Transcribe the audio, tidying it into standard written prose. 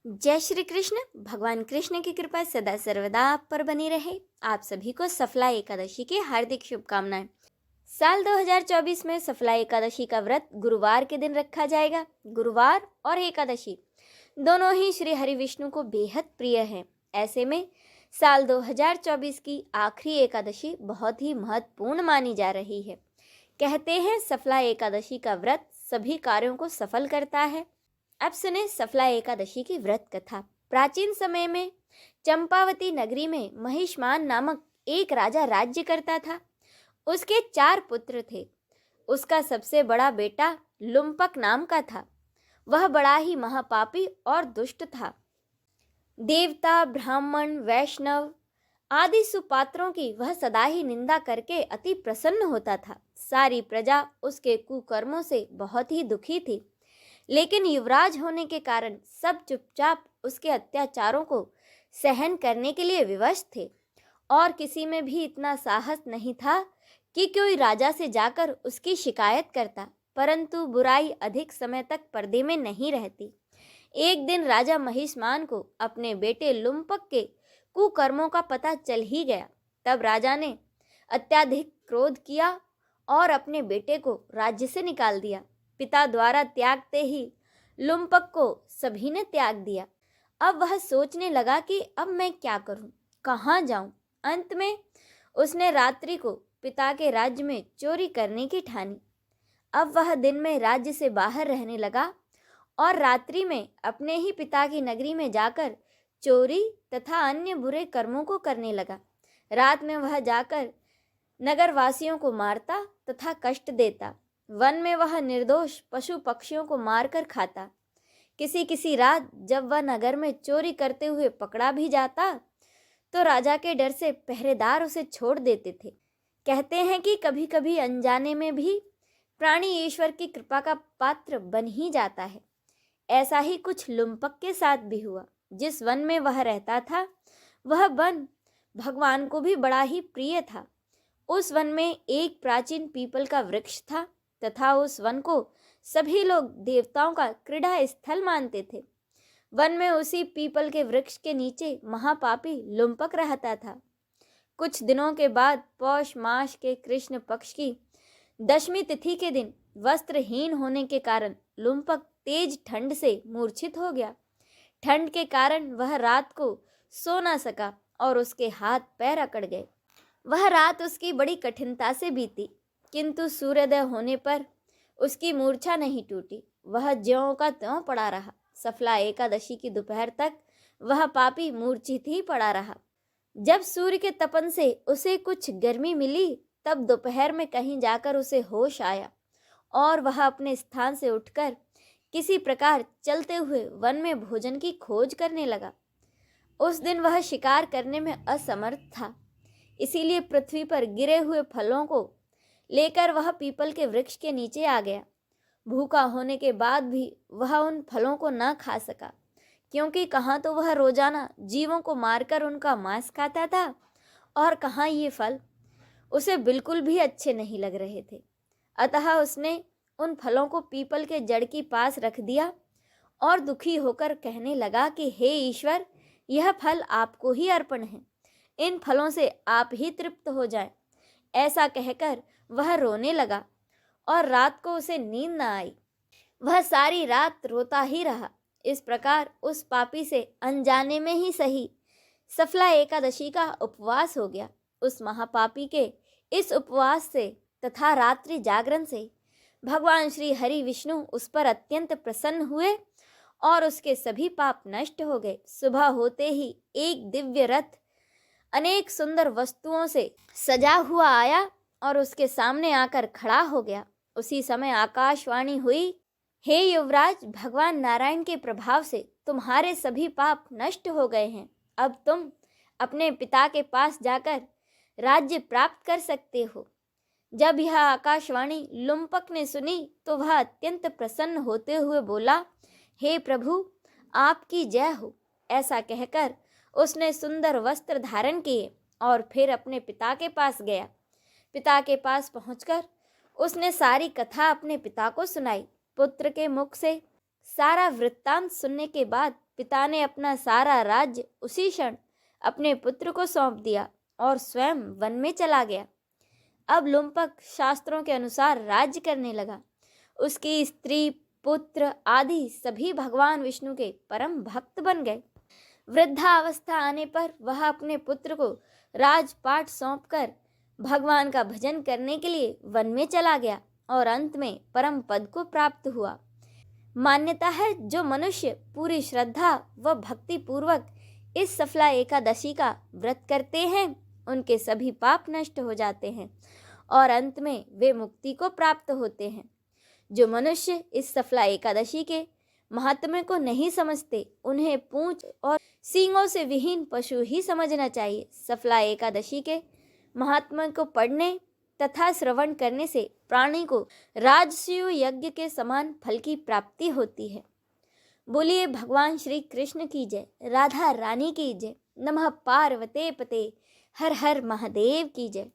जय श्री कृष्ण। भगवान कृष्ण की कृपा सदा सर्वदा आप पर बनी रहे। आप सभी को सफला एकादशी की हार्दिक शुभकामनाएं। साल 2024 में सफला एकादशी का व्रत गुरुवार के दिन रखा जाएगा। गुरुवार और एकादशी दोनों ही श्री हरि विष्णु को बेहद प्रिय हैं। ऐसे में साल 2024 की आखिरी एकादशी बहुत ही महत्वपूर्ण मानी जा रही है। कहते हैं सफला एकादशी का व्रत सभी कार्यों को सफल करता है। अब सुने सफला एकादशी की व्रत कथा। प्राचीन समय में चंपावती नगरी में महिष्मान नामक एक राजा राज्य करता था। उसके 4 पुत्र थे। उसका सबसे बड़ा बेटा लुम्पक नाम का था। वह बड़ा ही महापापी और दुष्ट था। देवता, ब्राह्मण, वैष्णव आदि सुपात्रों की वह सदा ही निंदा करके अति प्रसन्न होता था। सारी प्रजा उसके कुकर्मों से बहुत ही दुखी थी। लेकिन युवराज होने के कारण सब चुपचाप उसके अत्याचारों को सहन करने के लिए विवश थे और किसी में भी इतना साहस नहीं था कि कोई राजा से जाकर उसकी शिकायत करता। परंतु बुराई अधिक समय तक पर्दे में नहीं रहती। एक दिन राजा महिष्मान को अपने बेटे लुम्पक के कुकर्मों का पता चल ही गया। तब राजा ने अत्यधिक क्रोध किया और अपने बेटे को राज्य से निकाल दिया। पिता द्वारा त्यागते ही लुम्पक को सभी ने त्याग दिया। अब वह सोचने लगा कि अब मैं क्या करूं, कहाँ जाऊं। अंत में उसने रात्रि को पिता के राज्य में चोरी करने की ठानी। अब वह दिन में राज्य से बाहर रहने लगा और रात्रि में अपने ही पिता की नगरी में जाकर चोरी तथा अन्य बुरे कर्मों को करने लगा। रात में वह जाकर नगरवासियों को मारता तथा कष्ट देता। वन में वह निर्दोष पशु पक्षियों को मारकर खाता। किसी किसी रात जब वह नगर में चोरी करते हुए पकड़ा भी जाता तो राजा के डर से पहरेदार उसे छोड़ देते थे। कहते हैं कि कभी कभी अनजाने में भी प्राणी ईश्वर की कृपा का पात्र बन ही जाता है। ऐसा ही कुछ लुम्पक के साथ भी हुआ। जिस वन में वह रहता था वह वन भगवान को भी बड़ा ही प्रिय था। उस वन में एक प्राचीन पीपल का वृक्ष था तथा उस वन को सभी लोग देवताओं का क्रीड़ा स्थल मानते थे। वन में उसी पीपल के वृक्ष के नीचे महापापी लुम्पक रहता था। कुछ दिनों के बाद पौष मास के कृष्ण पक्ष की 10वीं तिथि के दिन वस्त्रहीन होने के कारण लुम्पक तेज ठंड से मूर्छित हो गया। ठंड के कारण वह रात को सो ना सका और उसके हाथ पैर अकड़ गए। वह रात उसकी बड़ी कठिनता से बीती, किंतु सूर्योदय होने पर उसकी मूर्छा नहीं टूटी। वह ज्यों का त्यों पड़ा रहा। सफला एकादशी की दोपहर तक वह पापी मूर्छित ही पड़ा रहा। जब सूर्य के तपन से उसे कुछ गर्मी मिली तब दोपहर में कहीं जाकर उसे होश आया और वह अपने स्थान से उठकर किसी प्रकार चलते हुए वन में भोजन की खोज करने लगा। उस दिन वह शिकार करने में असमर्थ था, इसीलिए पृथ्वी पर गिरे हुए फलों को लेकर वह पीपल के वृक्ष के नीचे आ गया। भूखा होने के बाद भी वह उन फलों को न खा सका, क्योंकि कहाँ तो वह रोजाना जीवों को मारकर उनका मांस खाता था और कहाँ ये फल उसे बिल्कुल भी अच्छे नहीं लग रहे थे। अतः उसने उन फलों को पीपल के जड़ के पास रख दिया और दुखी होकर कहने लगा कि हे ईश्वर, यह फल आपको ही अर्पण है, इन फलों से आप ही तृप्त हो जाएं। ऐसा कहकर वह रोने लगा और रात को उसे नींद न आई। वह सारी रात रोता ही रहा। इस प्रकार उस पापी से अनजाने में ही सही सफला एकादशी का उपवास हो गया। उस महापापी के इस उपवास से तथा रात्रि जागरण से भगवान श्री हरि विष्णु उस पर अत्यंत प्रसन्न हुए और उसके सभी पाप नष्ट हो गए। सुबह होते ही एक दिव्य रथ अनेक सुंदर वस्तुओं से सजा हुआ आया और उसके सामने आकर खड़ा हो गया। उसी समय आकाशवाणी हुई, हे युवराज, भगवान नारायण के प्रभाव से तुम्हारे सभी पाप नष्ट हो गए हैं। अब तुम अपने पिता के पास जाकर राज्य प्राप्त कर सकते हो। जब यह आकाशवाणी लुम्पक ने सुनी तो वह अत्यंत प्रसन्न होते हुए बोला, हे प्रभु, आपकी जय हो। ऐसा कहकर उसने सुंदर वस्त्र धारण किए और फिर अपने पिता के पास गया। पिता के पास पहुंचकर उसने सारी कथा अपने पिता को सुनाई। पुत्र के मुख से सारा वृत्तांत सुनने के बाद पिता ने अपना सारा राज्य उसी क्षण अपने पुत्र को सौंप दिया और स्वयं वन में चला गया। अब लुम्पक शास्त्रों के अनुसार राज्य करने लगा। उसकी स्त्री, पुत्र आदि सभी भगवान विष्णु के परम भक्त बन गए। वृद्धावस्था आने पर वह अपने पुत्र को राजपाट सौंपकर भगवान का भजन करने के लिए वन में चला गया और अंत में परम पद को प्राप्त हुआ। मान्यता है, जो मनुष्य पूरी श्रद्धा व भक्ति पूर्वक इस सफला एकादशी का व्रत करते हैं, उनके सभी पाप नष्ट हो जाते हैं और अंत में वे मुक्ति को प्राप्त होते हैं। जो मनुष्य इस सफला एकादशी के महात्म्य को नहीं समझते, उन्हें पूंछ और सींगों से विहीन पशु ही समझना चाहिए। सफला एकादशी के महात्म्य को पढ़ने तथा श्रवण करने से प्राणी को राजसूय यज्ञ के समान फल की प्राप्ति होती है। बोलिए भगवान श्री कृष्ण की जय, राधा रानी की जय, नमः पार्वते पते, हर हर महादेव की जय।